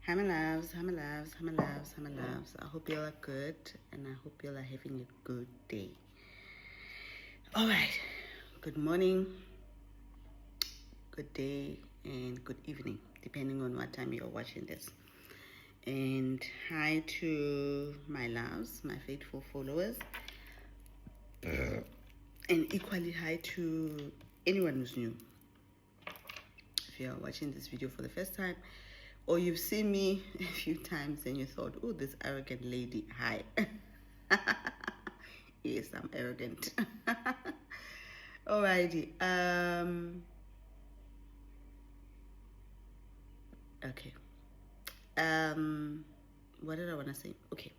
Hi my loves, hi my loves, hi my loves, hi my loves. I hope you all are good and I hope you all are having a good day. Alright, good morning, good day, and good evening, depending on what time you're watching this. And hi to my loves, my faithful followers. And equally hi to anyone who's new. If you are watching this video for the first time, or you've seen me a few times and you thought, oh, this arrogant lady, hi. Yes, I'm arrogant. Alrighty. Okay. What did I want to say? Okay.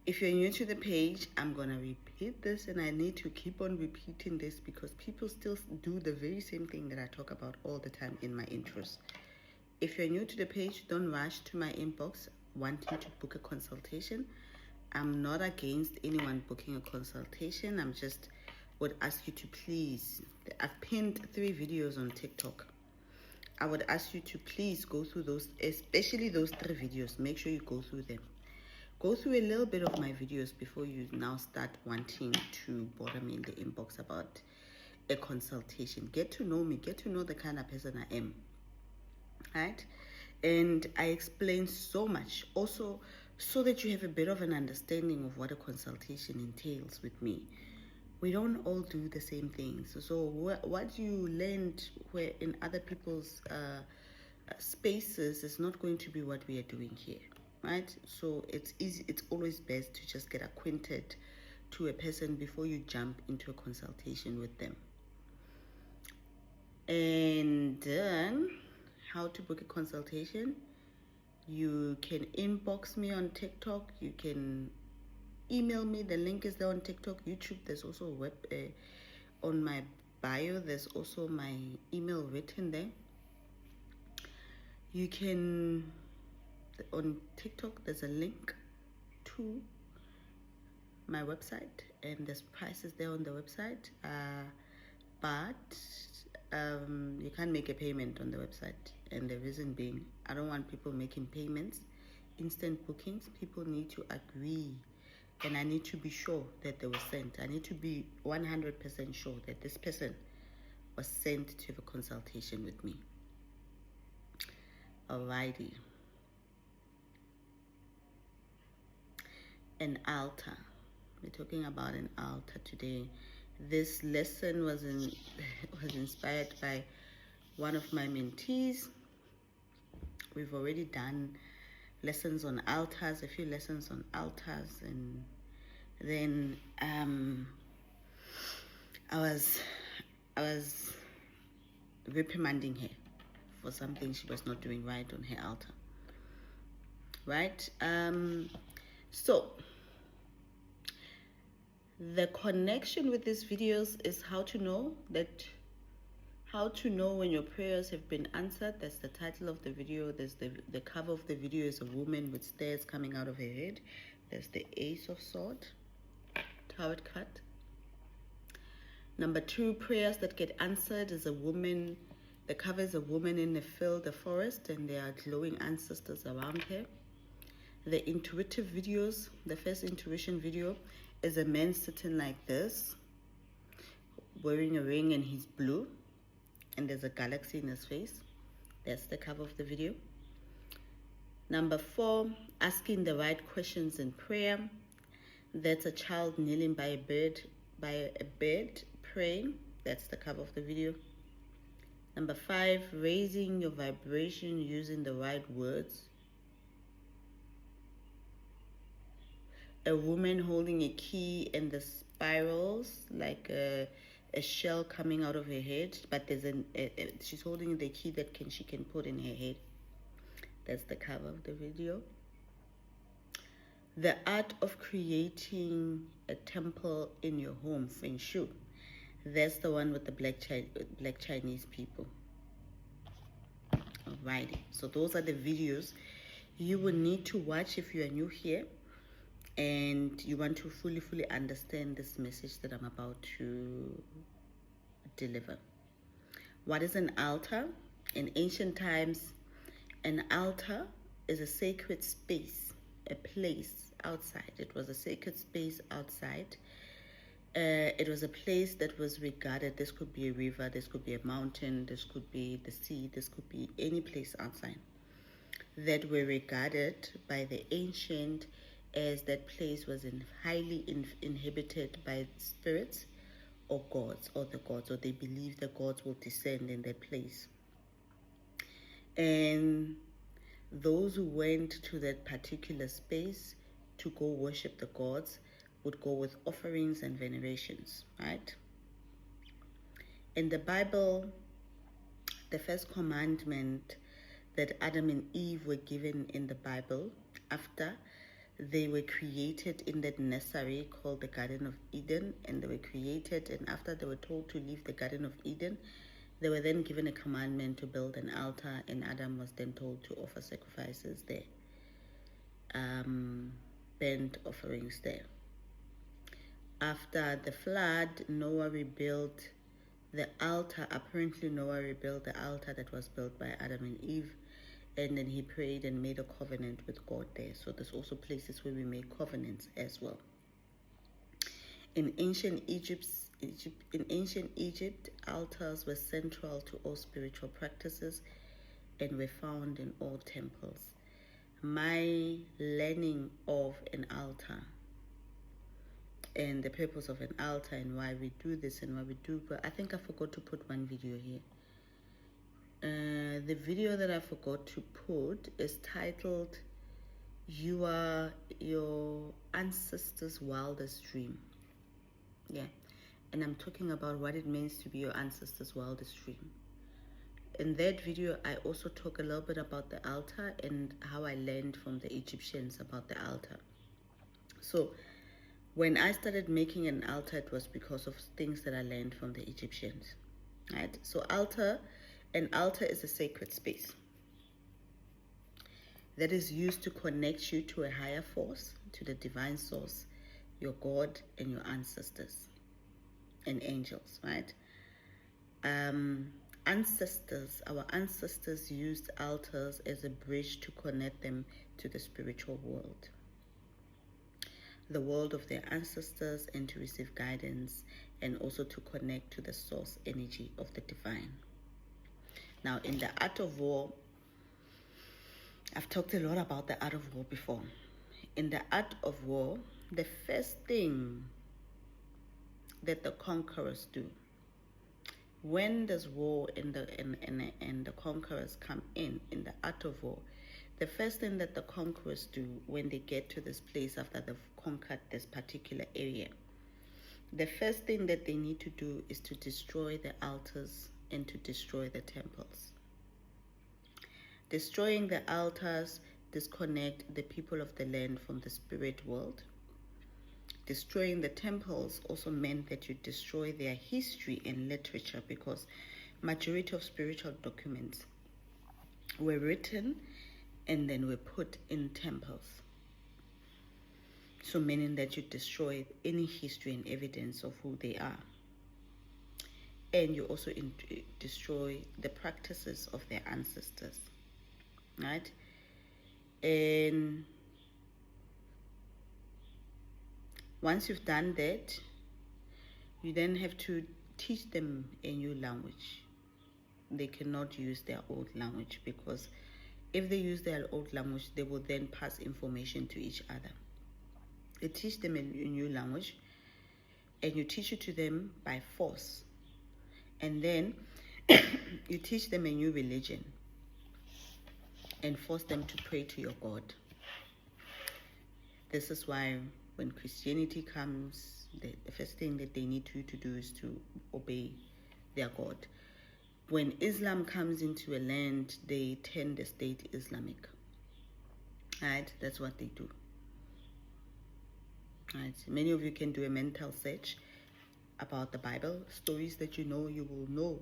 If you're new to the page, I'm going to repeat this, and I need to keep on repeating this because people still do the very same thing that I talk about all the time in my intros. If you're new to the page, don't rush to my inbox wanting to book a consultation. I'm not against anyone booking a consultation. I'm just would ask you to please, I've pinned 3 videos on TikTok. I would ask you to please go through those, especially those 3 videos. Make sure you go through them. Go through a little bit of my videos before you now start wanting to bother me in the inbox about a consultation. Get to know me. Get to know the kind of person I am. Right? And I explain so much also so that you have a bit of an understanding of what a consultation entails with me. We don't all do the same things. So what you learned where in other people's spaces is not going to be what we are doing here, right? So it's easy. It's always best to just get acquainted to a person before you jump into a consultation with them. And then how to book a consultation. You can inbox me on TikTok. You can email me. The link is there on TikTok, YouTube. There's also a web on my bio. There's also my email written there. You can, on TikTok, there's a link to my website, and there's prices there on the website. But you can't make a payment on the website, and the reason being, I don't want people making payments, instant bookings. People need to agree, and I need to be sure that they were sent. I need to be 100% sure that this person was sent to have a consultation with me. Alrighty. An altar. We're talking about an altar today. This lesson was inspired by one of my mentees. We've already done lessons on altars, a few lessons on altars, and then I was reprimanding her for something she was not doing right on her altar. Right? So the connection with these videos is how to know when your prayers have been answered. That's the title of the video. There's the cover of the video is a woman with stairs coming out of her head. There's the Ace of Swords, tarot card. Number 2, prayers that get answered is a woman. The cover is a woman in a field, a forest, and there are glowing ancestors around her. The intuitive videos, the first intuition video is a man sitting like this, wearing a ring, and he's blue, and there's a galaxy in his face. That's the cover of the video. Number 4, asking the right questions in prayer. That's a child kneeling by a bed praying. That's the cover of the video. Number 5, raising your vibration using the right words. A woman holding a key and the spirals like a shell coming out of her head, but there's she's holding the key that she can put in her head. That's the cover of the video. The art of creating a temple in your home, Feng Shui. That's the one with the black Chinese people. Alrighty, so those are the videos you will need to watch if you are new here and you want to fully understand this message that I'm about to deliver. What is an altar? In ancient times, an altar is a sacred space, a place outside. It was a sacred space outside. It was a place that was regarded, this could be a river, this could be a mountain, this could be the sea, this could be any place outside, that were regarded by the ancient as that place was highly inhabited by spirits or gods, or the gods, or they believe the gods will descend in that place. And those who went to that particular space to go worship the gods would go with offerings and venerations, right? In the Bible, the first commandment that Adam and Eve were given in the Bible after they were created in that nursery called the Garden of Eden, and they were created, and after they were told to leave the Garden of Eden, they were then given a commandment to build an altar, and Adam was then told to offer sacrifices there, burnt offerings there. After the flood, Noah rebuilt the altar. Apparently, Noah rebuilt the altar that was built by Adam and Eve, and then he prayed and made a covenant with God there. So there's also places where we make covenants as well. In ancient Egypt, altars were central to all spiritual practices and were found in all temples. My learning of an altar and the purpose of an altar and why we do this and why we do, but I think I forgot to put one video here. The video that I forgot to put is titled, "You Are Your Ancestors' Wildest Dream." Yeah, and I'm talking about what it means to be your ancestors' wildest dream. In that video, I also talk a little bit about the altar and how I learned from the Egyptians about the altar. So when I started making an altar, it was because of things that I learned from the Egyptians, right? So an altar is a sacred space that is used to connect you to a higher force, to the divine source, your God and your ancestors and angels, right? Our ancestors used altars as a bridge to connect them to the spiritual world, the world of their ancestors, and to receive guidance, and also to connect to the source energy of the divine. Now, in the art of war, I've talked a lot about the art of war before. In the art of war, the first thing that the conquerors do, when there's war and the conquerors come in the art of war, the first thing that the conquerors do when they get to this place after they've conquered this particular area, the first thing that they need to do is to destroy the altars and to destroy the temples. Destroying the altars disconnect the people of the land from the spirit world. Destroying the temples also meant that you destroy their history and literature, because majority of spiritual documents were written and then were put in temples. So meaning that you destroy any history and evidence of who they are. And you also destroy the practices of their ancestors, right? And once you've done that, you then have to teach them a new language. They cannot use their old language, because if they use their old language, they will then pass information to each other. You teach them a new language, and you teach it to them by force. And then you teach them a new religion and force them to pray to your God. This is why when Christianity comes, the first thing that they need you to do is to obey their God. When Islam comes into a land, they turn the state Islamic. Right? That's what they do. Right? Many of you can do a mental search about the Bible, stories that you will know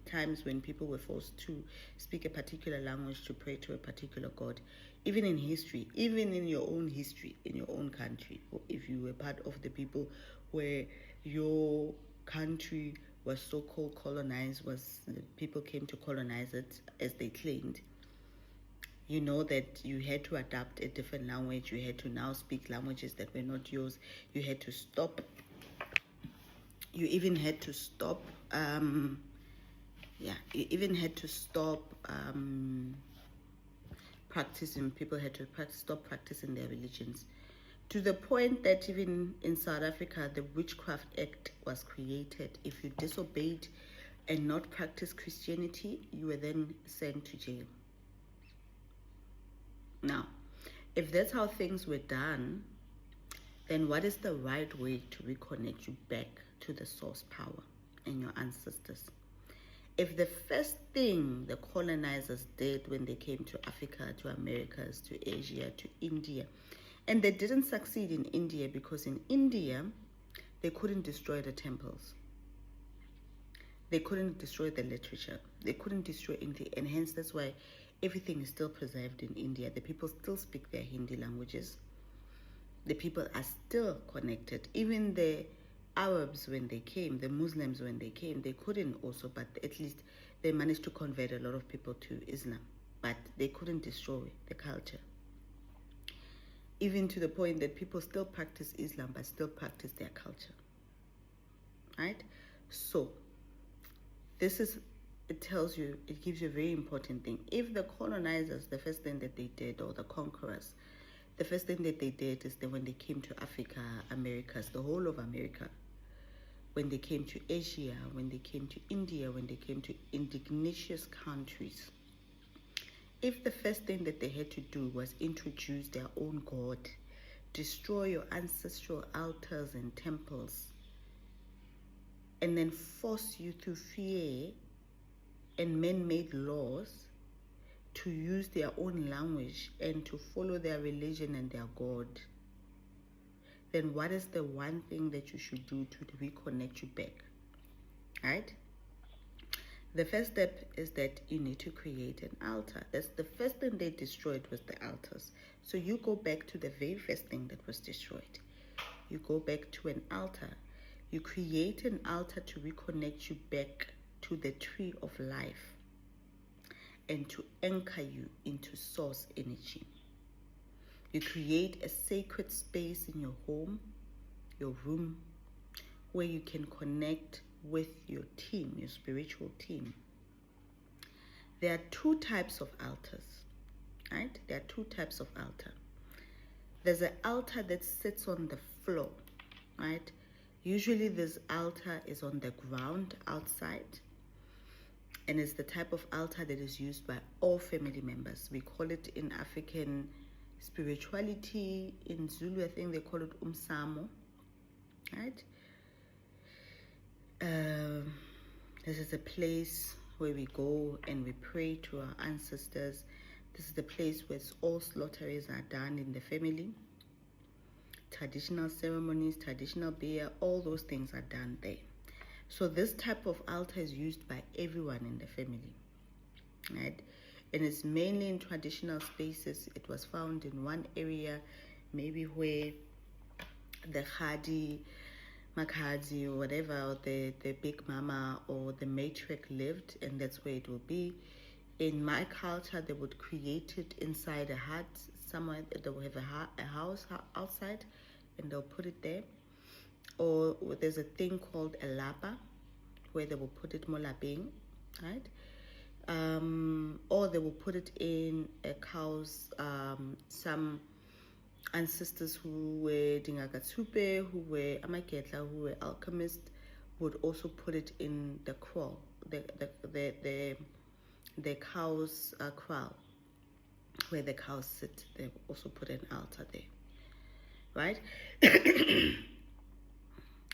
times when people were forced to speak a particular language to pray to a particular God. Even in history, even in your own history, in your own country, or if you were part of the people where your country was so-called colonized, people came to colonize it as they claimed, you know that you had to adapt a different language. You had to now speak languages that were not yours. You had to stop. You even had to stop. You even had to stop practicing. People had to stop practicing their religions, to the point that even in South Africa, the Witchcraft Act was created. If you disobeyed and not practiced Christianity, you were then sent to jail. Now, if that's how things were done, then what is the right way to reconnect you back to the source power and your ancestors? If the first thing the colonizers did when they came to Africa, to Americas, to Asia, to India, and they didn't succeed in India because in India, they couldn't destroy the temples. They couldn't destroy the literature. They couldn't destroy anything. And hence, that's why everything is still preserved in India. The people still speak their Hindi languages. The people are still connected. Even the Arabs, when they came, the Muslims, when they came, they couldn't also, but at least they managed to convert a lot of people to Islam. But they couldn't destroy the culture. Even to the point that people still practice Islam, but still practice their culture. Right? So, it tells you, it gives you a very important thing. If the colonizers, the first thing that they did, or the conquerors, the first thing that they did is that when they came to Africa, Americas, the whole of America, when they came to Asia, when they came to India, when they came to indigenous countries, if the first thing that they had to do was introduce their own God, destroy your ancestral altars and temples, and then force you through fear and man-made laws to use their own language and to follow their religion and their God, then what is the one thing that you should do to reconnect you back? Right? The first step is that you need to create an altar. That's the first thing they destroyed, was the altars. So you go back to the very first thing that was destroyed. You go back to an altar. You create an altar to reconnect you back to the tree of life and to anchor you into source energy. You create a sacred space in your home, your room, where you can connect with your team, your spiritual team. There are two types of altars, right? There are two types of altar. There's an altar that sits on the floor, right? Usually this altar is on the ground outside, and it's the type of altar that is used by all family members. We call it in African spirituality, in Zulu, I think they call it umsamo, right? This is a place where we go and we pray to our ancestors. This is the place where all slaughterings are done in the family. Traditional ceremonies, traditional beer, all those things are done there. So this type of altar is used by everyone in the family, right? And it's mainly in traditional spaces. It was found in one area, maybe where the Khadi, Makhazi, or whatever, or the big mama or the matriarch lived, and that's where it will be. In my culture, they would create it inside a hut somewhere. They will have a house outside, and they'll put it there. Or there's a thing called a lapa, where they will put it molaping, right? Or they will put it in a cow's, some ancestors who were Dingakatsupe, who were Amaketla, who were alchemists, would also put it in the kraal, the cow's kraal, where the cows sit. They will also put an altar there, right?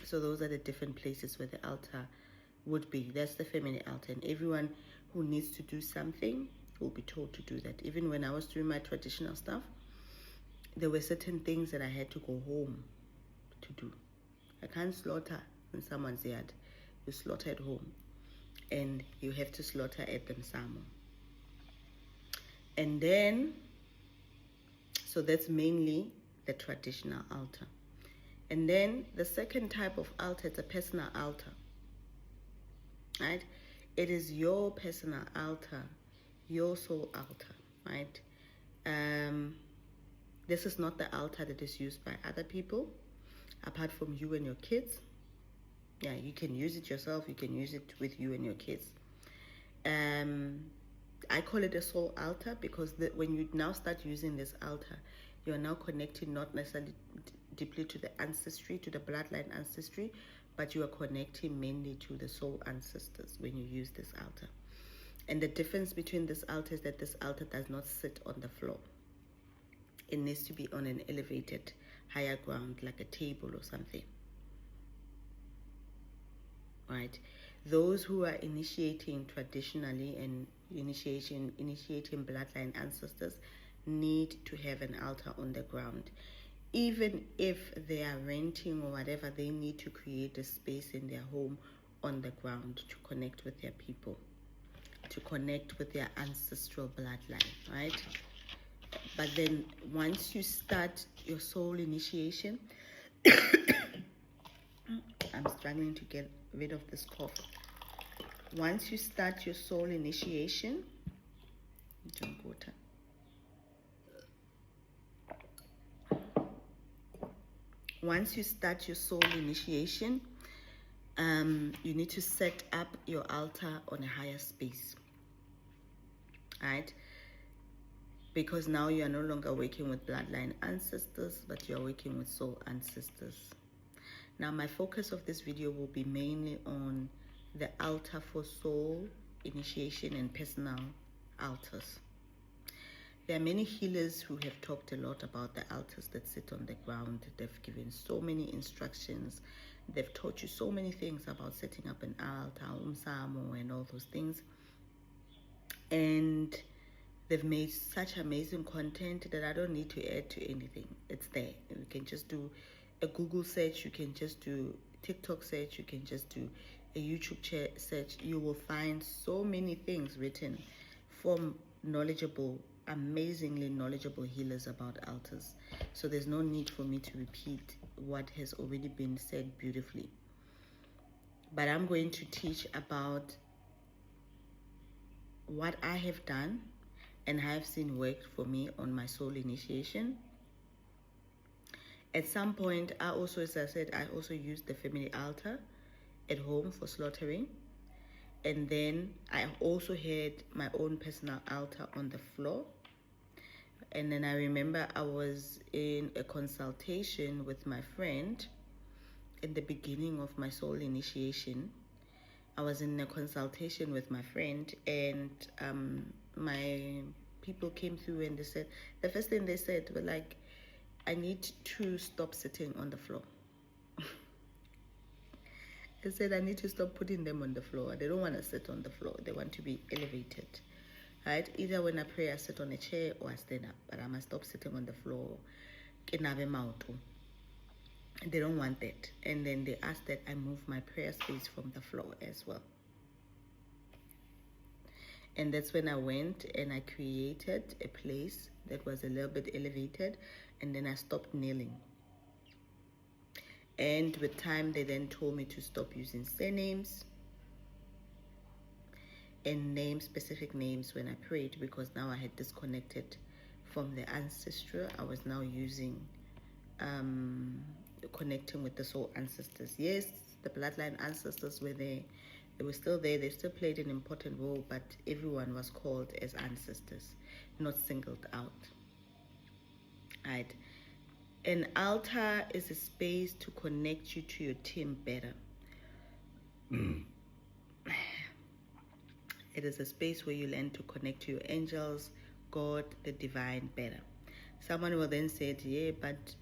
So those are the different places where the altar would be. That's the family altar, and everyone who needs to do something will be told to do that. Even when I was doing my traditional stuff, there were certain things that I had to go home to do. I can't slaughter in someone's yard. You slaughter at home, and you have to slaughter at the Msamo. And then, so that's mainly the traditional altar. And then the second type of altar is a personal altar, right? It is your personal altar, your soul altar, right? This is not the altar that is used by other people, apart from you and your kids. Yeah, you can use it yourself. You can use it with you and your kids. I call it a soul altar because when you now start using this altar, you are now connecting not necessarily deeply to the ancestry, to the bloodline ancestry, but you are connecting mainly to the soul ancestors when you use this altar. And the difference between this altar is that this altar does not sit on the floor. It needs to be on an elevated, higher ground, like a table or something. Right? Those who are initiating traditionally and initiating bloodline ancestors need to have an altar on the ground. Even if they are renting or whatever, they need to create a space in their home on the ground to connect with their people, to connect with their ancestral bloodline, right? But then once you start your soul initiation, I'm struggling to get rid of this cough. Once you start your soul initiation, drink water. Once you start your soul initiation, you need to set up your altar on a higher space, right? Because now you are no longer working with bloodline ancestors, but you are working with soul ancestors. Now, my focus of this video will be mainly on the altar for soul initiation and personal altars. There are many healers who have talked a lot about the altars that sit on the ground. They've given so many instructions. They've taught you so many things about setting up an altar, umsamo, and all those things. And they've made such amazing content that I don't need to add to anything. It's there. You can just do a Google search. You can just do TikTok search. You can just do a YouTube search. You will find so many things written from knowledgeable, amazingly knowledgeable healers about altars. So there's no need for me to repeat what has already been said beautifully. But I'm going to teach about what I have done and have seen worked for me on my soul initiation. At some point, I also, as I said, I also used the family altar at home for slaughtering. And then I also had my own personal altar on the floor. And then I remember I was in a consultation with my friend in the beginning of my soul initiation. I was in a consultation with my friend, and my people came through and they said, the first thing they said were like, I need to stop sitting on the floor. They said I need to stop putting them on the floor. They don't want to sit on the floor. They want to be elevated. Right? Either when I pray, I sit on a chair or I stand up. But I must stop sitting on the floor. They don't want that. And then they asked that I move my prayer space from the floor as well. And that's when I went and I created a place that was a little bit elevated. And then I stopped kneeling. And with time, they then told me to stop using surnames and name specific names when I prayed, because now I had disconnected from the ancestral. I was now using connecting with the soul ancestors. Yes, the bloodline ancestors were there. They were still there. They still played an important role, but everyone was called as ancestors, not singled out. Right. An altar is a space to connect you to your team better. It is a space where you learn to connect to your angels, God, the divine better. Someone will then say, yeah, but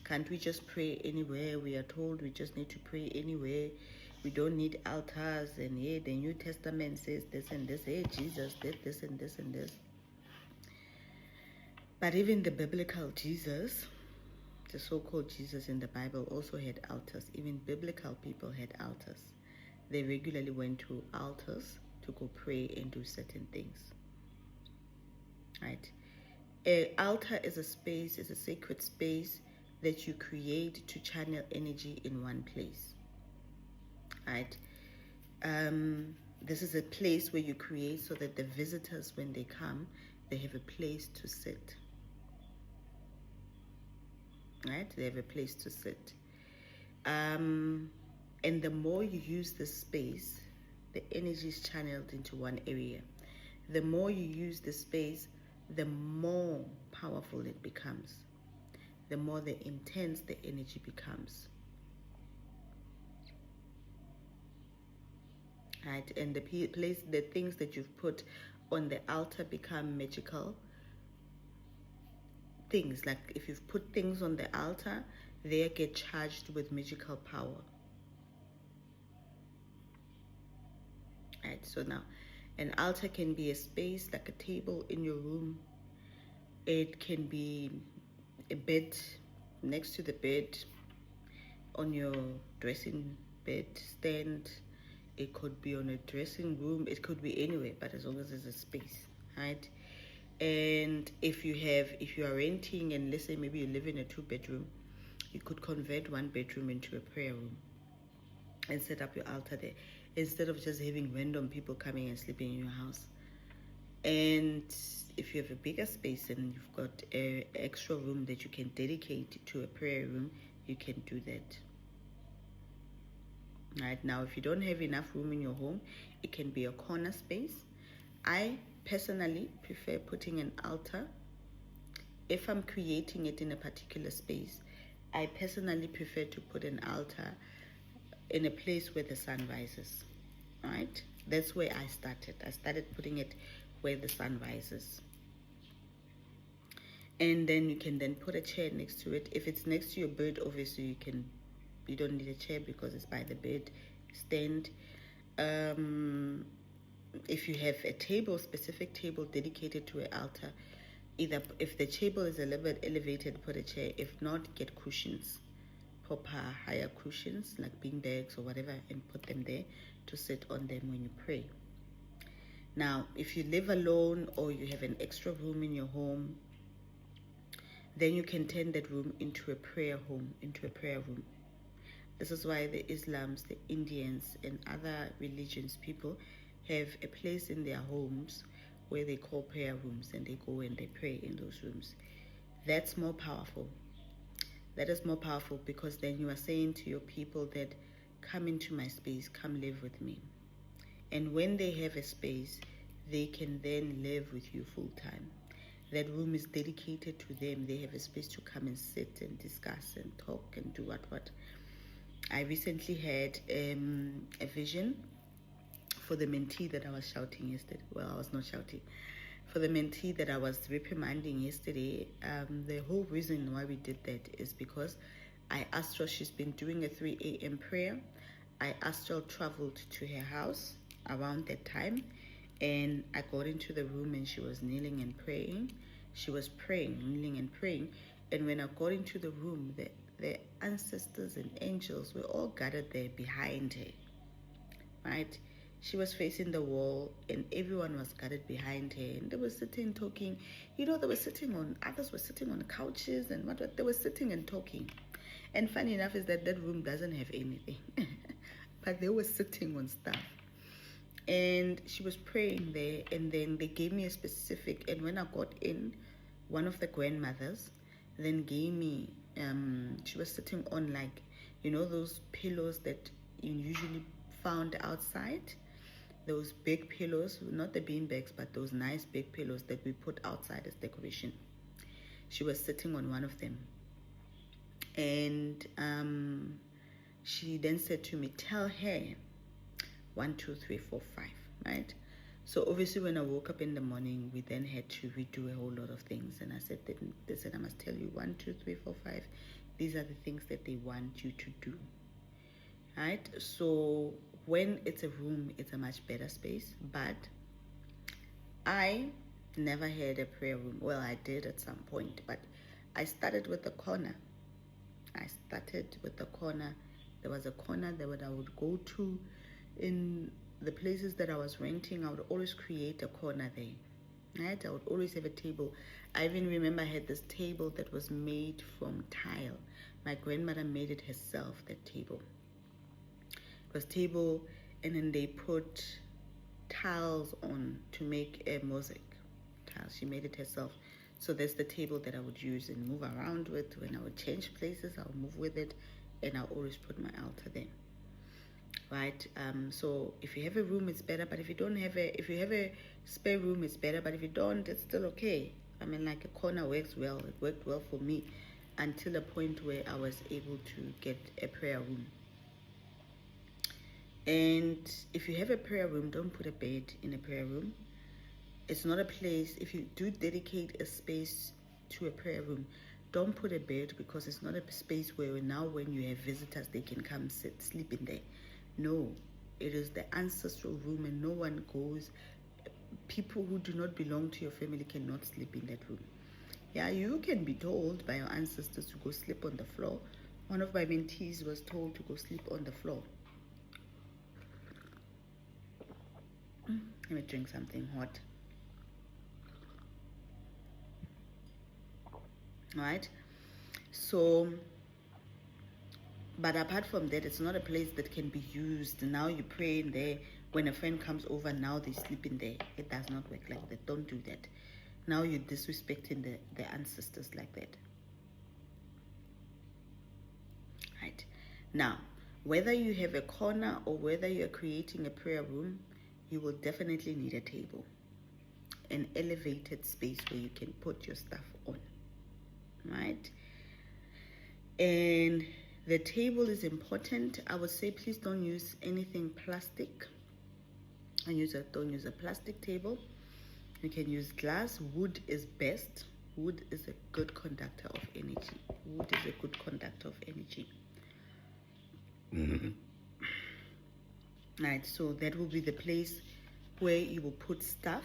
can't we just pray anywhere? We are told we just need to pray anywhere. We don't need altars. And yeah, the New Testament says this and this. Hey, Jesus did this and this and this. But even the biblical Jesus, the so-called Jesus in the Bible, also had altars. Even biblical people had altars. They regularly went to altars to go pray and do certain things. Right? An altar is a space, is a sacred space that you create to channel energy in one place. Right? This is a place where you create so that the visitors, when they come, they have a place to sit. Right? They have a place to sit. And the more you use the space, the energy is channeled into one area. The more you use the space, the more powerful it becomes. The more the intense the energy becomes. Right? And the things that you've put on the altar become magical things. Like if you've put things on the altar, they get charged with magical power. Right? So now, an altar can be a space like a table in your room. It can be a bed next to the bed, on your dressing bed stand. It could be on a dressing room. It could be anywhere, but as long as there's a space, right? And if you are renting, and let's say maybe you live in a 2-bedroom, you could convert 1 bedroom into a prayer room and set up your altar there, instead of just having random people coming and sleeping in your house. And if you have a bigger space and you've got an extra room that you can dedicate to a prayer room, you can do that. Right now, if you don't have enough room in your home, it can be a corner space. I personally prefer putting an altar. If I'm creating it in a particular space, I personally prefer to put an altar in a place where the sun rises. Right? That's where I started. I started putting it where the sun rises. And then you can then put a chair next to it. If it's next to your bed, obviously you don't need a chair because it's by the bed stand. If you have a table, specific table dedicated to an altar, either if the table is a little bit elevated, put a chair. If not, get cushions, proper higher cushions like bean bags or whatever, and put them there to sit on them when you pray. Now, if you live alone or you have an extra room in your home, then you can turn that room into a prayer home, into a prayer room. This is why the Islams, the Indians, and other religions people have a place in their homes where they call prayer rooms, and they go and they pray in those rooms. That's more powerful. That is more powerful because then you are saying to your people that, come into my space, come live with me. And when they have a space, they can then live with you full time. That room is dedicated to them. They have a space to come and sit and discuss and talk and do what. I recently had a vision for the mentee that I was shouting yesterday. Well, I was not shouting. For the mentee that I was reprimanding yesterday, the whole reason why we did that is because I asked her, she's been doing a 3 a.m. prayer. I astral traveled to her house around that time, and I got into the room and she was kneeling and praying. She was praying, kneeling and praying. And when I got into the room, the ancestors and angels were all gathered there behind her, right? She was facing the wall and everyone was gathered behind her, and they were sitting talking. Others were sitting on couches and what they were sitting and talking. And funny enough is that room doesn't have anything, but they were sitting on stuff. And she was praying there, and then they gave me a specific, and when I got in, one of the grandmothers then gave me, she was sitting on those pillows that you usually found outside, those big pillows, not the bean bags, but those nice big pillows that we put outside as decoration. She was sitting on one of them, and she then said to me, tell her 1, 2, 3, 4, 5, right? So obviously when I woke up in the morning, we then had to redo a whole lot of things. And I said, they said, I must tell you 1, 2, 3, 4, 5. These are the things that they want you to do, right? So when it's a room, it's a much better space. But I never had a prayer room. Well, I did at some point, but I started with the corner. There was a corner that I would go to in the places that I was renting. I would always create a corner there, right? I would always have a table. I even remember I had this table that was made from tile. My grandmother made it herself, that table. It was table, and then they put tiles on to make a mosaic house. She made it herself. So there's the table that I would use and move around with. When I would change places, I'll move with it, and I'll always put my altar there. Right? So if you have a room, it's better. But if you don't have if you have a spare room, it's better. But if you don't, it's still okay. I mean, like a corner works well. It worked well for me until a point where I was able to get a prayer room. And if you have a prayer room, don't put a bed in a prayer room. It's not a place. If you do dedicate a space to a prayer room, don't put a bed, because it's not a space where now when you have visitors, they can come sleep in there. No, it is the ancestral room, and no one goes. People who do not belong to your family cannot sleep in that room. Yeah, you can be told by your ancestors to go sleep on the floor. One of my mentees was told to go sleep on the floor. Let me drink something hot. Right? So, but apart from that, it's not a place that can be used. Now you pray in there. When a friend comes over, now they sleep in there. It does not work like that. Don't do that. Now you're disrespecting the ancestors like that. Right? Now, whether you have a corner or whether you're creating a prayer room, you will definitely need a table. An elevated space where you can put your stuff on. Right? And the table is important. I would say please don't use anything plastic. Don't use a plastic table. You can use glass. Wood is best. Wood is a good conductor of energy. Wood is a good conductor of energy. Right, so that will be the place where you will put stuff.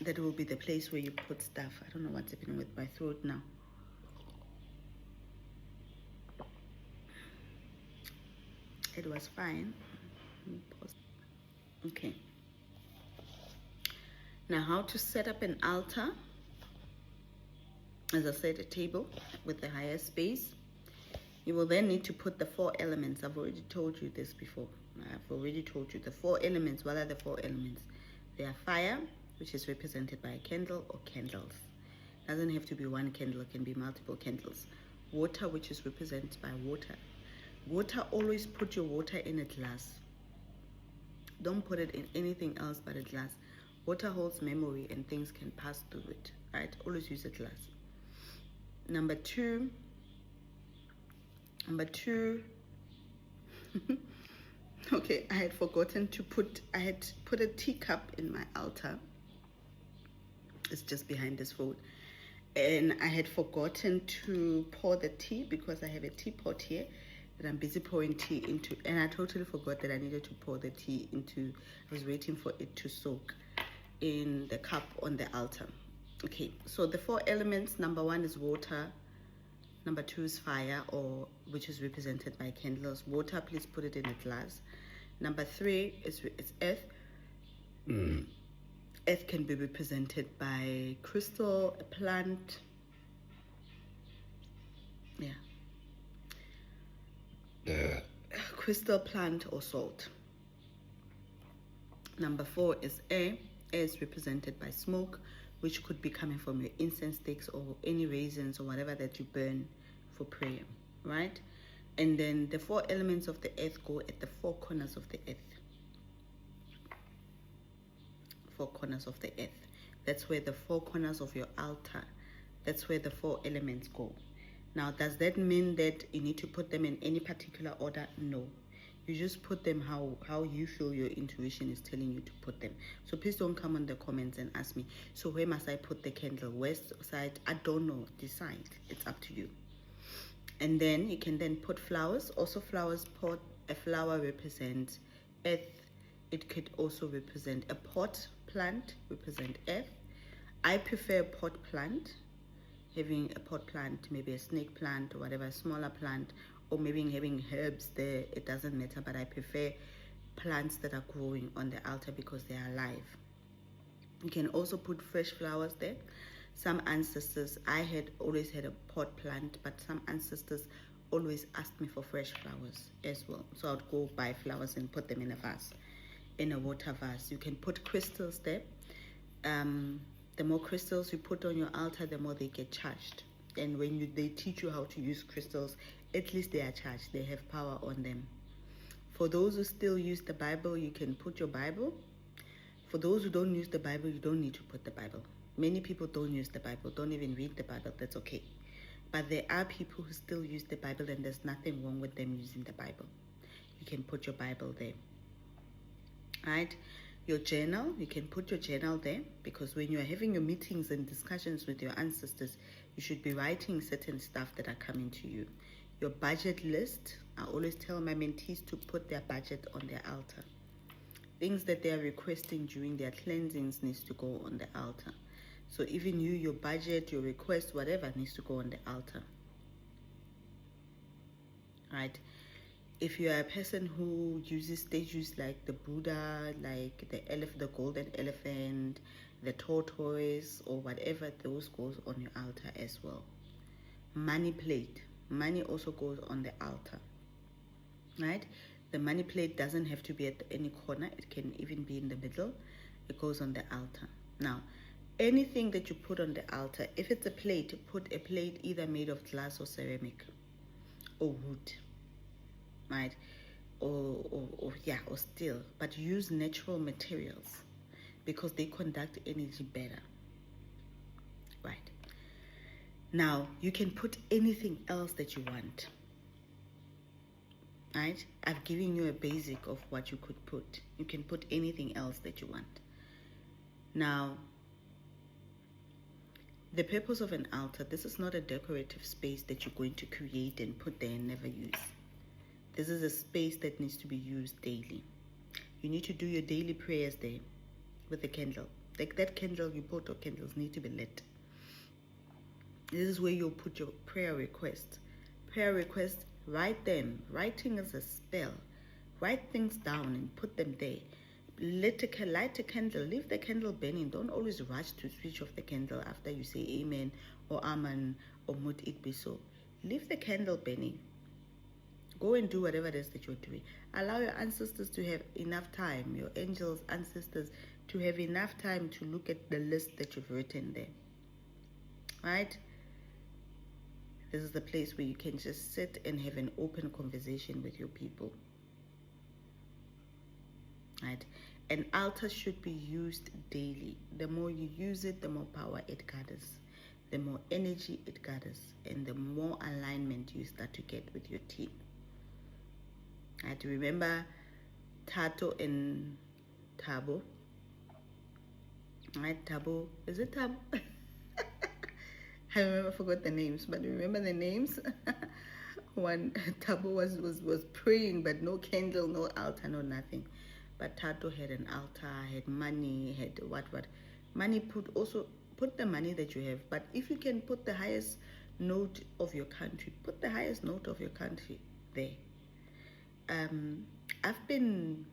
That will be the place where you put stuff. I don't know what's happening with my throat now. It was fine. Okay. Now, how to set up an altar. As I said, a table with a higher space. You will then need to put the 4 elements. I've already told you this before. I've already told you the 4 elements. What are the 4 elements? They are fire, which is represented by a candle or candles. It doesn't have to be one candle. It can be multiple candles. Water, which is represented by water. Water, always put your water in a glass. Don't put it in anything else but a glass. Water holds memory and things can pass through it. Right? Always use a glass. Number two, okay, I had forgotten to put a teacup in my altar. It's just behind this fold. And I had forgotten to pour the tea, because I have a teapot here that I'm busy pouring tea into. And I totally forgot that I needed to pour the tea into. I was waiting for it to soak in the cup on the altar. Okay, so the 4 elements, number 1 is water. Number 2 is fire, or which is represented by candles. Water, please put it in a glass. Number 3 is earth. Earth can be represented by crystal, a plant. Yeah. Crystal, plant, or salt. Number 4 is air. Air is represented by smoke, which could be coming from your incense sticks or any raisins or whatever that you burn for prayer, right? And then the 4 elements of the earth go at the 4 corners of the earth. 4 corners of the earth. That's where the 4 corners of your altar, that's where the 4 elements go. Now, does that mean that you need to put them in any particular order? No. You just put them how you feel your intuition is telling you to put them. So please don't come on the comments and ask me, so where must I put the candle? West side? I don't know. Decide. It's up to you. And then you can then put flowers. Also, flowers, a flower represents earth. It could also represent a pot plant, represent earth. I prefer a pot plant. Having a pot plant, maybe a snake plant or whatever, a smaller plant, or maybe having herbs there, it doesn't matter, but I prefer plants that are growing on the altar because they are alive. You can also put fresh flowers there. Some ancestors, I had always had a pot plant, but some ancestors always asked me for fresh flowers as well. So I'd go buy flowers and put them in a vase. in a water vase. You can put crystals there. The more crystals you put on your altar, the more they get charged. And when they teach you how to use crystals, at least they are charged. They have power on them. For those who still use the Bible, you can put your Bible. For those who don't use the Bible, you don't need to put the Bible. Many people don't use the Bible, don't even read the Bible. That's okay. But there are people who still use the Bible, and there's nothing wrong with them using the Bible. You can put your Bible there. Right? Your journal, you can put your journal there, because when you're having your meetings and discussions with your ancestors, you should be writing certain stuff that are coming to you. Your budget list, I always tell my mentees to put their budget on their altar. Things that they are requesting during their cleansings needs to go on the altar. So even you, your budget, your request, whatever needs to go on the altar. Right? If you are a person who uses statues like the Buddha, like the golden elephant, the tortoise, or whatever, those goes on your altar as well. Money plate. Money also goes on the altar. Right? The money plate doesn't have to be at any corner. It can even be in the middle. It goes on the altar. Now, anything that you put on the altar, if it's a plate, put a plate either made of glass or ceramic or wood. Right? Or steel, but use natural materials because they conduct energy better. Right? Now, you can put anything else that you want. Right? I've given you a basic of what you could put. You can put anything else that you want. Now, the purpose of an altar, this is not a decorative space that you're going to create and put there and never use. This is a space that needs to be used daily. You need to do your daily prayers there with a candle. Like that candle you put, or candles need to be lit. This is where you'll put your prayer requests. Prayer requests, write them. Writing is a spell. Write things down and put them there. Light a candle. Leave the candle burning. Don't always rush to switch off the candle after you say amen or amen or mut it be so. Leave the candle burning. Go and do whatever it is that you're doing. Allow your ancestors to have enough time, your angels, ancestors, to have enough time to look at the list that you've written there. Right? This is the place where you can just sit and have an open conversation with your people. Right? An altar should be used daily. The more you use it, the more power it gathers. The more energy it gathers. And the more alignment you start to get with your team. I had to remember Tato and Tabo. Right, Tabo. Is it Tabo? I forgot the names, but remember the names? One, Tabo was praying, but no candle, no altar, no nothing. But Tato had an altar, had money, had what. Money, put the money that you have. But if you can put the highest note of your country, put the highest note of your country there. I've been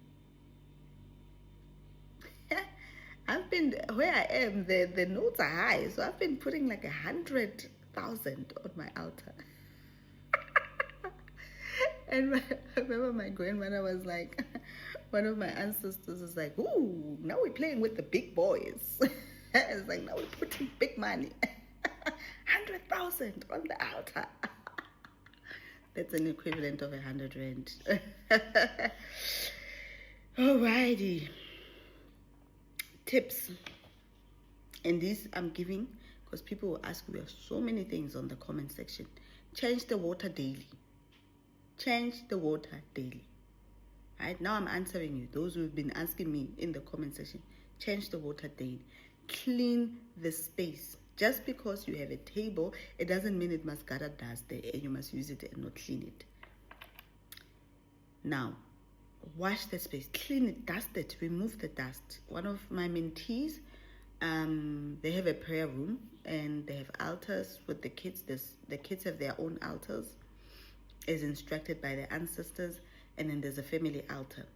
where I am, the notes are high, so I've been putting like 100,000 on my altar. And I remember my grandmother was like, one of my ancestors was like, ooh, now we're playing with the big boys. It's like, now we're putting big money. 100,000 on the altar. That's an equivalent of 100 rand. Alrighty. Tips. And these I'm giving because people will ask me so many things on the comment section. Change the water daily. Change the water daily. Right? Now I'm answering you. Those who've been asking me in the comment section. Change the water daily. Clean the space. Just because you have a table, it doesn't mean it must gather dust there and you must use it and not clean it. Now, wash the space, clean it, dust it, remove the dust. One of my mentees, they have a prayer room and they have altars with the kids. The kids have their own altars, as instructed by their ancestors, and then there's a family altar.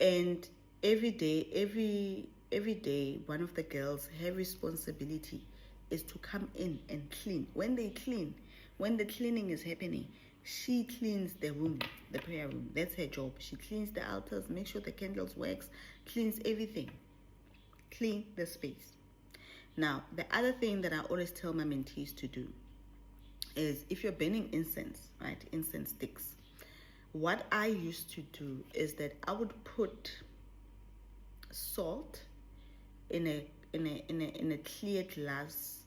And every day, one of the girls, her responsibility is to come in and clean. When they clean, when the cleaning is happening, She cleans the room, the prayer room. That's her job. She cleans the altars, make sure the candles wax, cleans everything. Clean the space. Now, the other thing that I always tell my mentees to do is, if you're burning incense, right, incense sticks, what I used to do is that I would put salt in a clear glass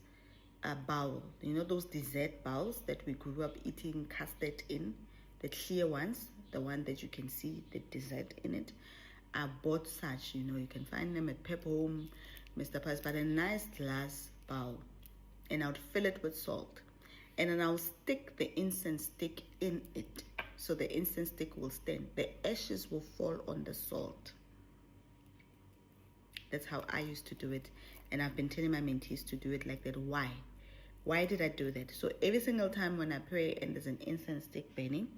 bowl. You know those dessert bowls that we grew up eating custard in, the clear ones, the one that you can see the dessert in it. I bought such, you know, you can find them at Pep Home, Mr. Pies, but a nice glass bowl, and I would fill it with salt, and then I'll stick the incense stick in it, so the incense stick will stand. The ashes will fall on the salt. That's how I used to do it, and I've been telling my mentees to do it like that. Why did I do that? So every single time when I pray and there's an incense stick burning,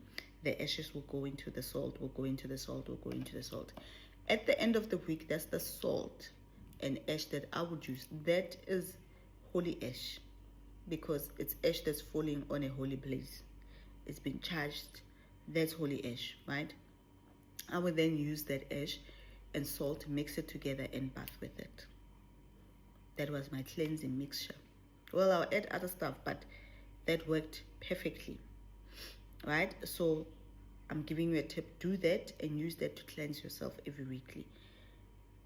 the ashes will go into the salt, will go into the salt, will go into the salt. At the end of the week, that's the salt and ash that I would use. That is holy ash, because it's ash that's falling on a holy place. It's been charged. That's holy ash, right? I would then use that ash and salt, mix it together and bath with it. That was my cleansing mixture. Well, I'll add other stuff, but that worked perfectly, right? So I'm giving you a tip. Do that and use that to cleanse yourself every weekly.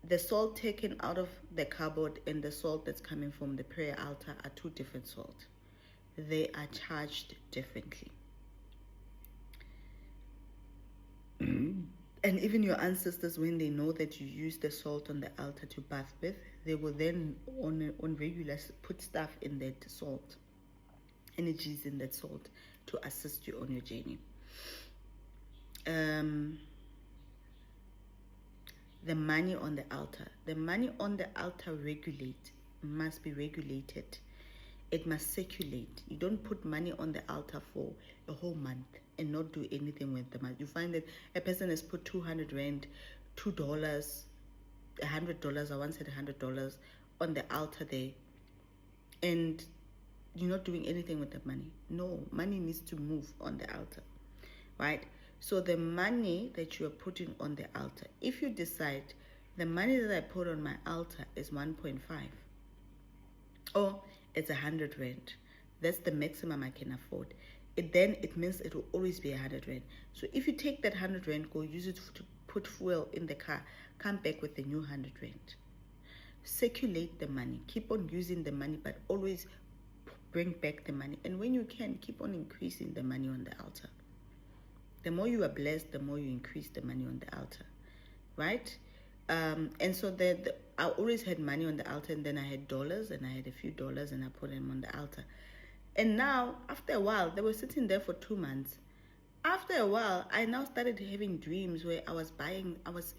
The salt taken out of the cupboard and the salt that's coming from the prayer altar are two different salt. They are charged differently. And even your ancestors, when they know that you use the salt on the altar to bath with, they will then on regular put stuff in that salt, energies in that salt, to assist you on your journey. The money on the altar. The money on the altar must be regulated. It must circulate. You don't put money on the altar for a whole month and not do anything with the money. You find that a person has put 200 rand, $2, $100, I once said $100 on the altar there, and you're not doing anything with the money. No, money needs to move on the altar, right? So the money that you are putting on the altar, if you decide the money that I put on my altar is 1.5, or it's 100 rand, that's the maximum I can afford. It means it will always be 100 rand. So if you take that 100 rand, go use it to put fuel in the car, come back with a new 100 rand. Circulate the money. Keep on using the money, but always bring back the money. And when you can, keep on increasing the money on the altar. The more you are blessed, the more you increase the money on the altar, right? And so I always had money on the altar, and then I had dollars, and I had a few dollars, and I put them on the altar. And now, after a while, they were sitting there for 2 months. After a while, I now started having dreams where I was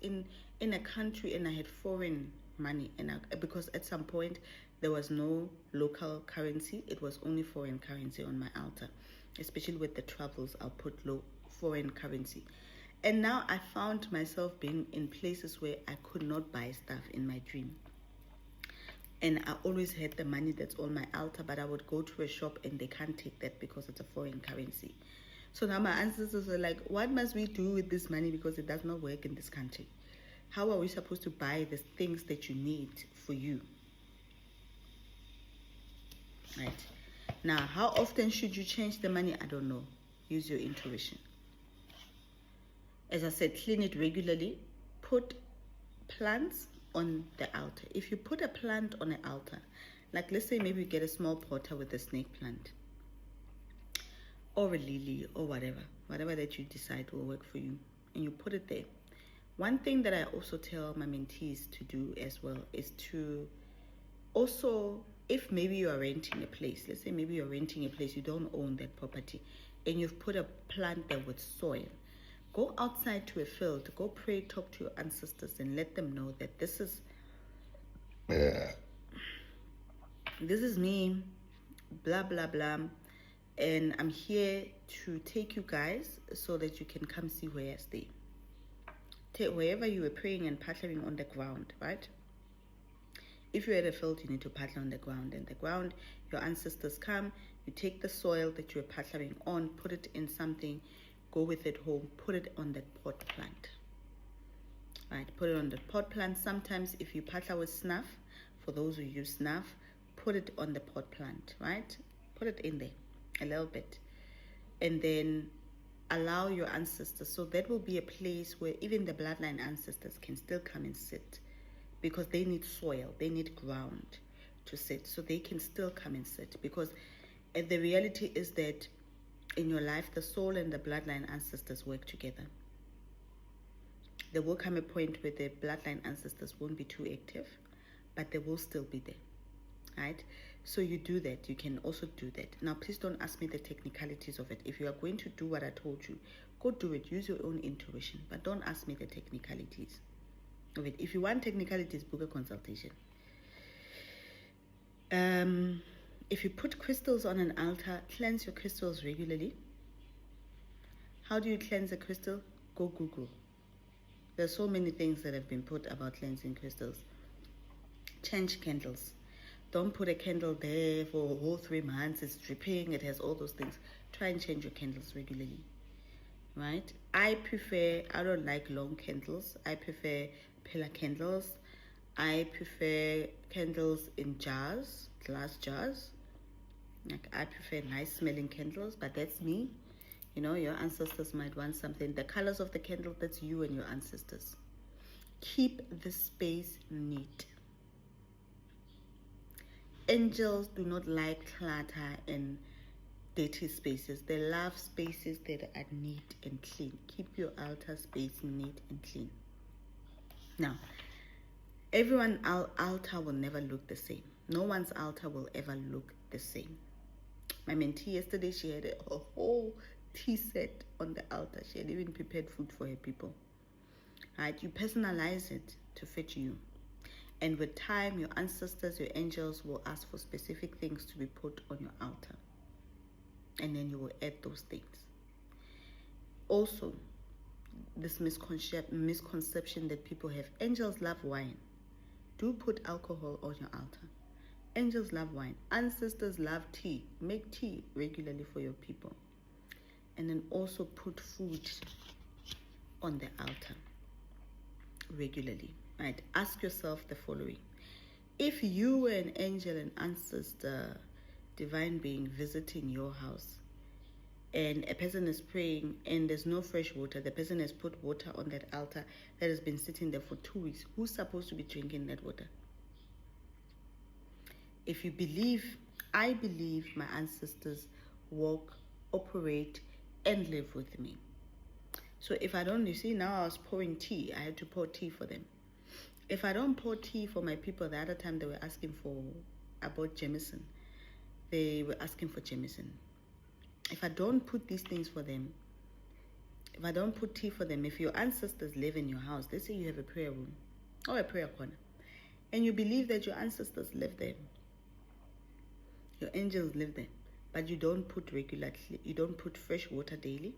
in a country and I had foreign money, and because at some point there was no local currency, it was only foreign currency on my altar. Especially with the travels, I'll put foreign currency. And now I found myself being in places where I could not buy stuff in my dream. And I always had the money that's on my altar, but I would go to a shop and they can't take that because it's a foreign currency. So now my ancestors were like, what must we do with this money, because it does not work in this country? How are we supposed to buy the things that you need for you? Right. Now, how often should you change the money? I don't know. Use your intuition. As I said, clean it regularly. Put plants on the altar. If you put a plant on an altar, like let's say maybe you get a small potter with a snake plant, or a lily, or whatever that you decide will work for you, and you put it there. One thing that I also tell my mentees to do as well is to also, if maybe you are renting a place, let's say maybe you're renting a place, you don't own that property, and you've put a plant there with soil, go outside to a field, go pray, talk to your ancestors, and let them know that this is me, blah blah blah, and I'm here to take you guys so that you can come see where I stay. Wherever you were praying and pattering on the ground, right? If you're at a field, you need to paddle on the ground. And the ground, your ancestors come, you take the soil that you're paddling on, put it in something, go with it home, put it on that pot plant. Right, put it on the pot plant. Sometimes if you paddle with snuff, for those who use snuff, put it on the pot plant, right? Put it in there a little bit. And then allow your ancestors, so that will be a place where even the bloodline ancestors can still come and sit, because they need soil, they need ground to sit, so they can still come and sit. Because the reality is that in your life, the soul and the bloodline ancestors work together. There will come a point where the bloodline ancestors won't be too active, but they will still be there, right? So you do that. You can also do that. Now, please don't ask me the technicalities of it. If you are going to do what I told you, go do it. Use your own intuition, but don't ask me the technicalities of it. If you want technicalities, book a consultation. If you put crystals on an altar, cleanse your crystals regularly. How do you cleanse a crystal? Go Google. There's so many things that have been put about cleansing crystals. Change candles. Don't put a candle there for a whole 3 months. It's dripping. It has all those things. Try and change your candles regularly, right? I don't like long candles. I prefer pillar candles. I prefer candles in jars, glass jars. Like, I prefer nice smelling candles, but that's me. You know, your ancestors might want something. The colors of the candle, that's you and your ancestors. Keep the space neat. Angels do not like clutter and dirty spaces. They love spaces that are neat and clean. Keep your altar space neat and clean. Now, everyone's altar will never look the same. No one's altar will ever look the same. My mentee yesterday, she had a whole tea set on the altar. She had even prepared food for her people. Right? You personalize it to fit you. And with time, your ancestors, your angels will ask for specific things to be put on your altar. And then you will add those things. Also, this misconception that people have, angels love wine. Do put alcohol on your altar. Angels love wine. Ancestors love tea. Make tea regularly for your people. And then also put food on the altar regularly. Right? Ask yourself the following. If you were an angel, an ancestor, divine being visiting your house, and a person is praying and there's no fresh water, the person has put water on that altar that has been sitting there for 2 weeks, who's supposed to be drinking that water? If you believe, I believe my ancestors walk, operate, and live with me. So if I don't, you see, now I was pouring tea. I had to pour tea for them. If I don't pour tea for my people, the other time they were asking I bought Jameson. They were asking for Jameson. If I don't put these things for them, if I don't put tea for them, if your ancestors live in your house, let's say you have a prayer room or a prayer corner, and you believe that your ancestors live there, your angels live there, but you don't put regularly, you don't put fresh water daily,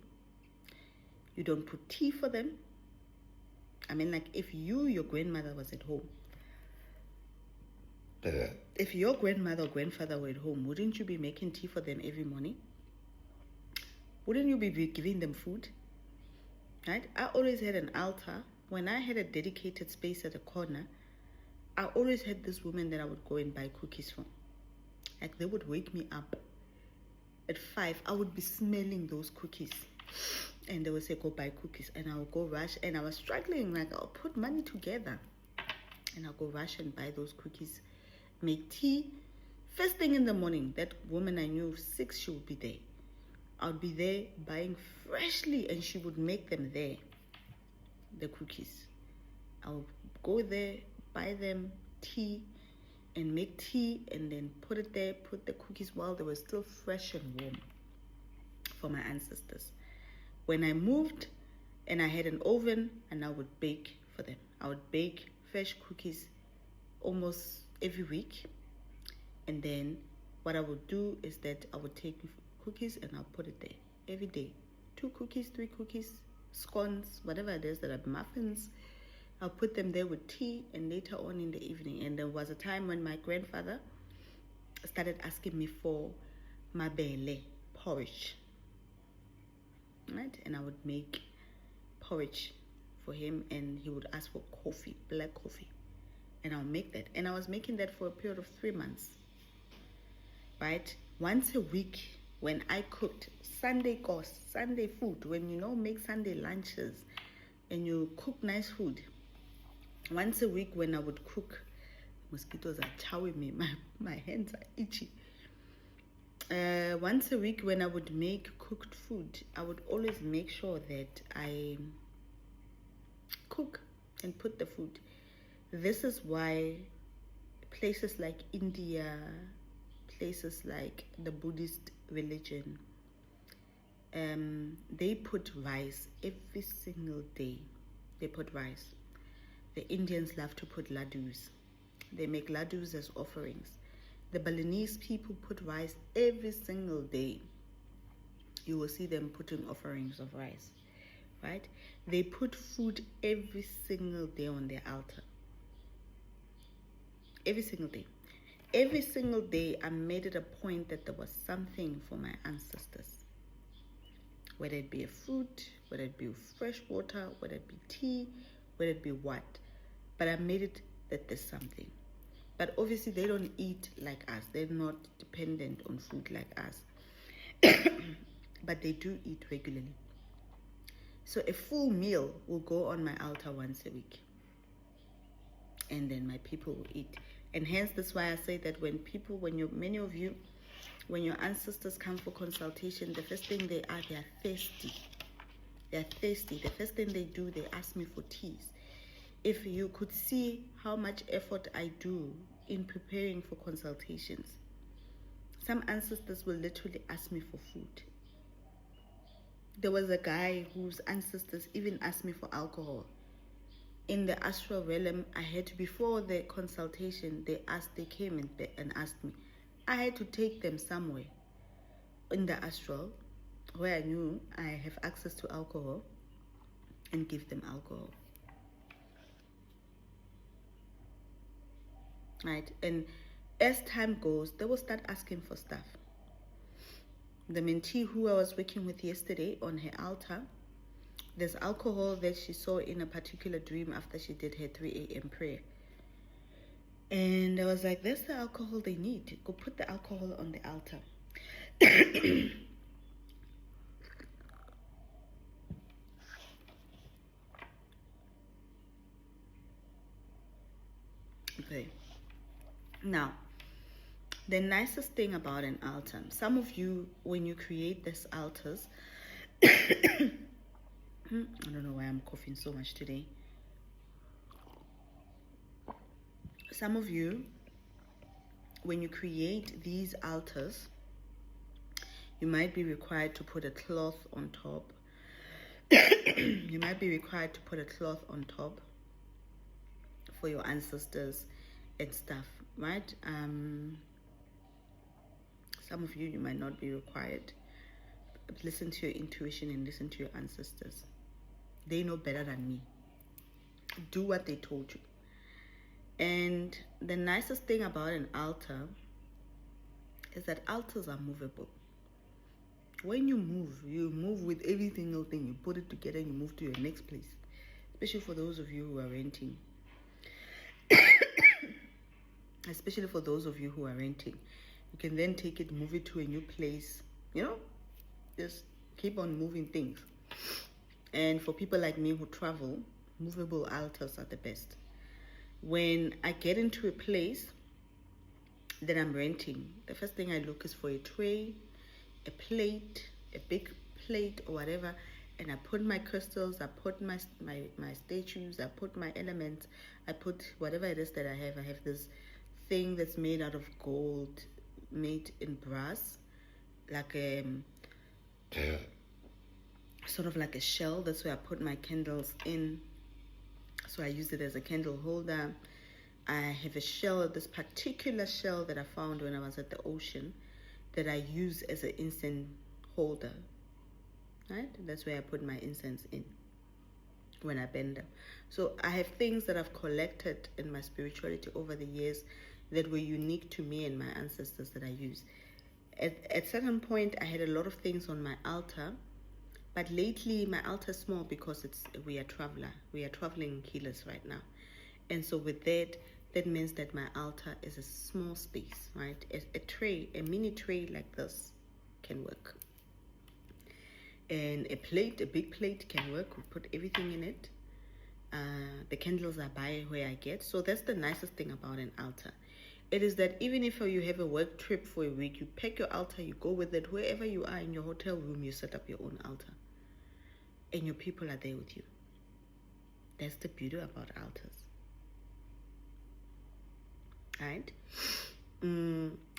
you don't put tea for them. I mean, like, if your grandmother was at home, if your grandmother or grandfather were at home, wouldn't you be making tea for them every morning? Wouldn't you be giving them food? Right? I always had an altar. When I had a dedicated space at the corner, I always had this woman that I would go and buy cookies from. Like, they would wake me up at 5. I would be smelling those cookies. And they would say, go buy cookies. And I would go rush. And I was struggling. Like, I'll put money together. And I'll go rush and buy those cookies. Make tea. First thing in the morning, that woman I knew, 6, she would be there. I would be there buying freshly. And she would make them there. The cookies. I would go there, buy them tea. And make tea. And then put it there. Put the cookies while they were still fresh and warm. For my ancestors. When I moved and I had an oven, and I would bake for them. I would bake fresh cookies almost every week. And then what I would do is that I would take cookies and I'll put it there every day. 2 cookies, 3 cookies, scones, whatever it is that are muffins. I'll put them there with tea, and later on in the evening. And there was a time when my grandfather started asking me for mabele porridge, right? And I would make porridge for him, and he would ask for coffee, black coffee, and I'll make that. And I was making that for a period of 3 months, right? Once a week, when I cooked Sunday course, Sunday food, when make Sunday lunches and you cook nice food, once a week when I would cook, mosquitoes are chowing me, my hands are itchy. Once a week when I would make cooked food, I would always make sure that I cook and put the food. This is why places like India, places like the Buddhist religion, they put rice every single day. They put rice. The Indians love to put laddus. They make laddus as offerings. The Balinese people put rice every single day. You will see them putting offerings of rice, right? They put food every single day on their altar. Every single day. Every single day, I made it a point that there was something for my ancestors. Whether it be a fruit, whether it be fresh water, whether it be tea, whether it be what. But I made it that there's something. But obviously, they don't eat like us. They're not dependent on food like us. But they do eat regularly. So a full meal will go on my altar once a week. And then my people will eat. And hence, that's why I say that many of you, when your ancestors come for consultation, the first thing they are thirsty. They're thirsty. The first thing they do, they ask me for teas. If you could see how much effort I do in preparing for consultations, some ancestors will literally ask me for food. There was a guy whose ancestors even asked me for alcohol. In the astral realm, I had to, before the consultation, they came and asked me. I had to take them somewhere in the astral where I knew I have access to alcohol and give them alcohol. Right? And as time goes, they will start asking for stuff. The mentee who I was working with yesterday, on her altar, there's alcohol that she saw in a particular dream after she did her 3 a.m. prayer. And I was like, that's the alcohol they need. Go put the alcohol on the altar. Okay. Now, the nicest thing about an altar, some of you, when you create these altars, I don't know why I'm coughing so much today. Some of you, when you create these altars, you might be required to put a cloth on top. You might be required to put a cloth on top for your ancestors and stuff, right? Some of you might not be required. Listen to your intuition and listen to your ancestors. They know better than me. Do what they told you. And the nicest thing about an altar is that altars are movable. When you move with every single thing. You put it together and you move to your next place. Especially for those of you who are renting. Especially for those of you who are renting. You can then take it, move it to a new place. Just keep on moving things. And for people like me who travel, movable altars are the best. When I get into a place that I'm renting, the first thing I look is for a tray, a plate, a big plate or whatever, and I put my crystals, I put my statues, I put my elements, I put whatever it is that I have. I have this thing that's made out of gold, made in brass, like a sort of like a shell. That's where I put my candles in. So I use it as a candle holder. I have a shell, this particular shell that I found when I was at the ocean, that I use as an incense holder. Right? That's where I put my incense in. when I bend them. So I have things that I've collected in my spirituality over the years that were unique to me and my ancestors that I use. At certain point, I had a lot of things on my altar, but lately my altar is small because we are traveling healers right now, and so with that means that my altar is a small space, right? A mini tray like this can work, and a big plate can work. We put everything in it. The candles I buy where I get. So that's the nicest thing about an altar. It is that even if you have a work trip for a week, you pack your altar, you go with it. Wherever you are in your hotel room, you set up your own altar. And your people are there with you. That's the beauty about altars. Right?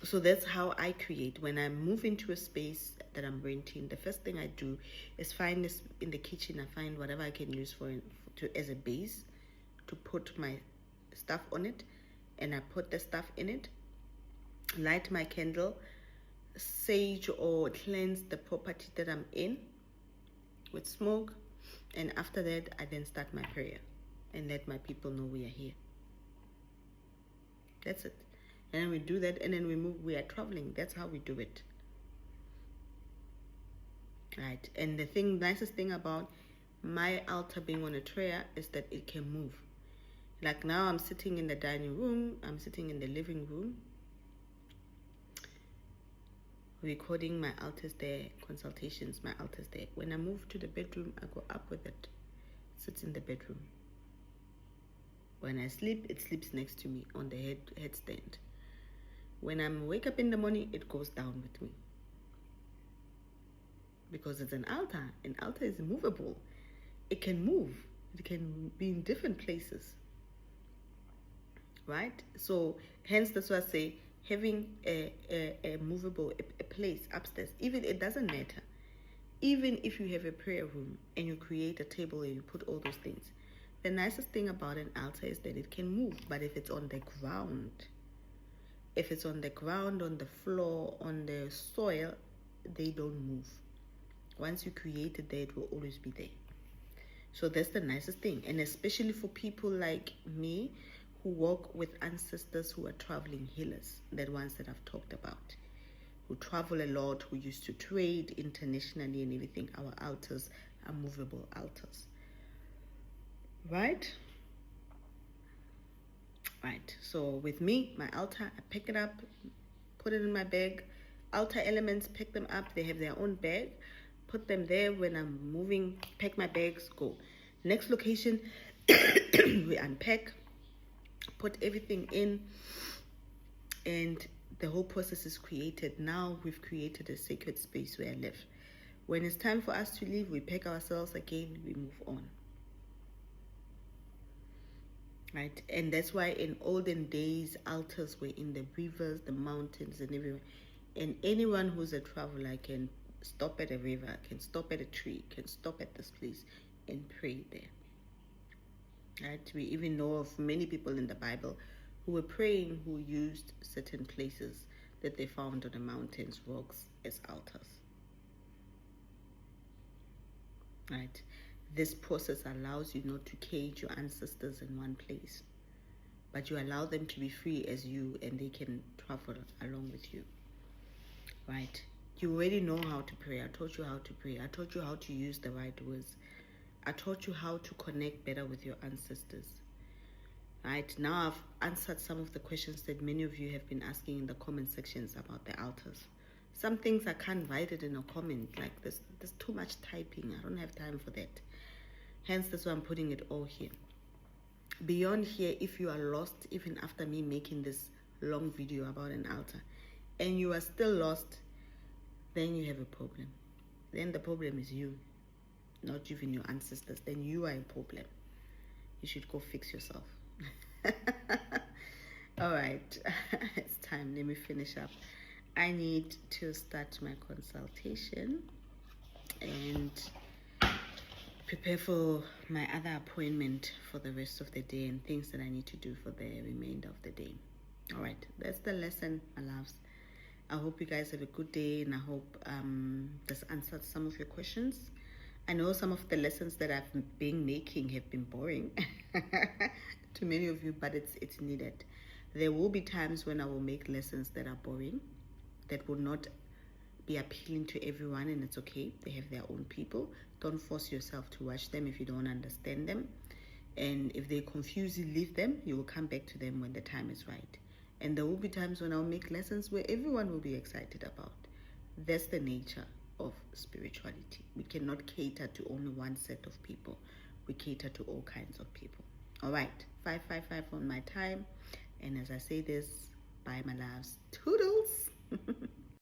So that's how I create. When I move into a space that I'm renting, the first thing I do is find this in the kitchen. I find whatever I can use as a base to put my stuff on it, and I put the stuff in it, light my candle, sage or cleanse the property that I'm in with smoke, and after that I then start my prayer and let my people know we are here. That's it. And then we do that, and then we are traveling. That's how we do it. Right? And the nicest thing about my altar being on a tray is that it can move. Like now I'm sitting in the dining room, I'm sitting in the living room, recording. My altar's there, consultations, my altar's there. When I move to the bedroom, I go up with it. It sits in the bedroom. When I sleep, it sleeps next to me on the headstand. When I wake up in the morning, it goes down with me. Because it's an altar. An altar is movable. It can move. It can be in different places. Right? So hence that's why I say having a movable a place upstairs, even it doesn't matter. Even if you have a prayer room and you create a table and you put all those things, the nicest thing about an altar is that it can move. But if it's on the ground, on the floor, on the soil, they don't move. Once you create it there, it will always be there. So that's the nicest thing. And especially for people like me who work with ancestors who are traveling healers, the ones that I've talked about, who travel a lot, who used to trade internationally and everything, our altars are movable altars. Right? Right. So with me, my altar, I pick it up, put it in my bag. Altar elements, pick them up. They have their own bag. Put them there. When I'm moving, pack my bags, go. Next location, we unpack, put everything in, and the whole process is created. Now we've created a sacred space where I live. When it's time for us to leave, we pack ourselves again, we move on. Right? And that's why in olden days, altars were in the rivers, the mountains, and everywhere. And anyone who's a traveler can stop at a river, can stop at a tree, can stop at this place and pray there. Right? We even know of many people in the Bible who were praying, who used certain places that they found on the mountains, rocks, as altars. Right? This process allows you not to cage your ancestors in one place, but you allow them to be free as you, and they can travel along with you. Right? You already know how to pray. I taught you how to pray. I taught you how to use the right words. I taught you how to connect better with your ancestors. Right? Now I've answered some of the questions that many of you have been asking in the comment sections about the altars. Some things I can't write it in a comment, like this. There's too much typing. I don't have time for that. Hence, that's why I'm putting it all here. Beyond here, if you are lost, even after me making this long video about an altar, and you are still lost, then you have a problem. Then the problem is you, not even your ancestors. Then you are a problem. You should go fix yourself. All right, it's time. Let me finish up. I need to start my consultation and prepare for my other appointment for the rest of the day and things that I need to do for the remainder of the day. All right, that's the lesson, my loves. I hope you guys have a good day, and I hope this answered some of your questions. I know some of the lessons that I've been making have been boring to many of you, but it's needed. There will be times when I will make lessons that are boring, that will not be appealing to everyone, and it's okay. They have their own people. Don't force yourself to watch them if you don't understand them. And if they confuse you, leave them. You will come back to them when the time is right. And there will be times when I'll make lessons where everyone will be excited about. That's the nature of spirituality. We cannot cater to only one set of people. We cater to all kinds of people. All right, 555 on my time. And as I say this, bye my loves. Toodles.